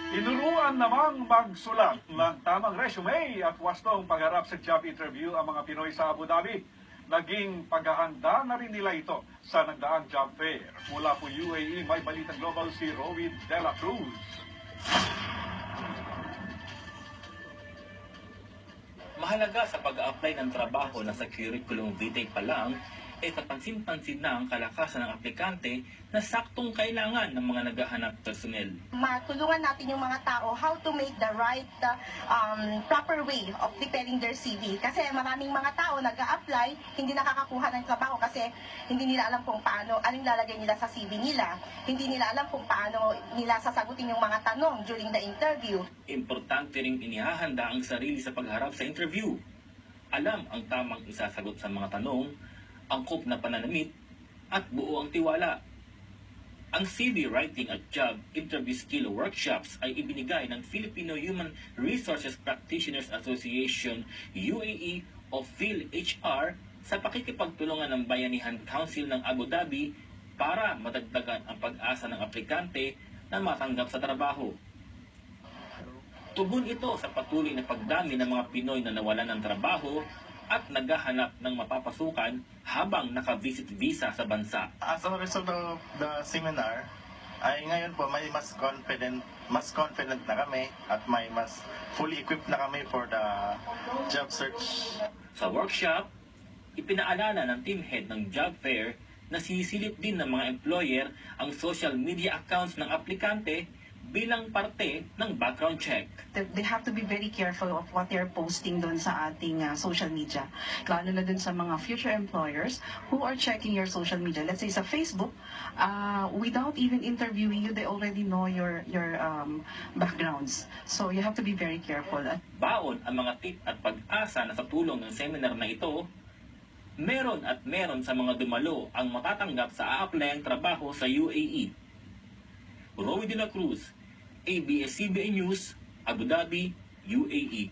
Tinuruan namang magsulat ng tamang resume at wastong pagharap sa job interview ang mga Pinoy sa Abu Dhabi. Naging paghahanda na rin nila ito sa nagdaang job fair. Mula po UAE, may Balitang Global si Rowie De La Cruz. Mahalaga sa pag-a-apply ng trabaho na sa curriculum vitae pa lang, kapansin-pansin na ang kalakasan ng aplikante na saktong kailangan ng mga naghahanap personnel. Matulungan natin yung mga tao how to make the right, proper way of preparing their CV. Kasi maraming mga tao nag-a-apply, hindi nakakakuha ng trabaho kasi hindi nila alam kung paano, anong lalagay nila sa CV nila. Hindi nila alam kung paano nila sasagutin yung mga tanong during the interview. Importante ring inihahanda ang sarili sa pagharap sa interview. Alam ang tamang isasagot sa mga tanong, angkop na pananamit, at buo ang tiwala. Ang CV writing at job interview skill workshops ay ibinigay ng Filipino Human Resources Practitioners Association, UAE o PhilHR sa pakikipagtulungan ng Bayanihan Council ng Abu Dhabi para madagdagan ang pag-asa ng aplikante na matanggap sa trabaho. Tugon ito sa patuloy na pagdami ng mga Pinoy na nawalan ng trabaho at naghahanap ng mapapasukan habang naka-visit visa sa bansa. As a result of the seminar, ay ngayon po may mas confident na kami at may mas fully equipped na kami for the job search. Sa workshop, ipinaalala ng team head ng job fair na sinisilip din ng mga employer ang social media accounts ng aplikante bilang parte ng background check. They have to be very careful of what they're posting doon sa ating social media. Lalo na doon sa mga future employers who are checking your social media. Let's say sa Facebook, without even interviewing you, they already know your backgrounds. So you have to be very careful. Baon ang mga tip at pag-asa na sa tulong ng seminar na ito, meron sa mga dumalo ang matatanggap sa a-applyang trabaho sa UAE. Rowie De La Cruz, ABS-CBN News, Abu Dhabi, UAE.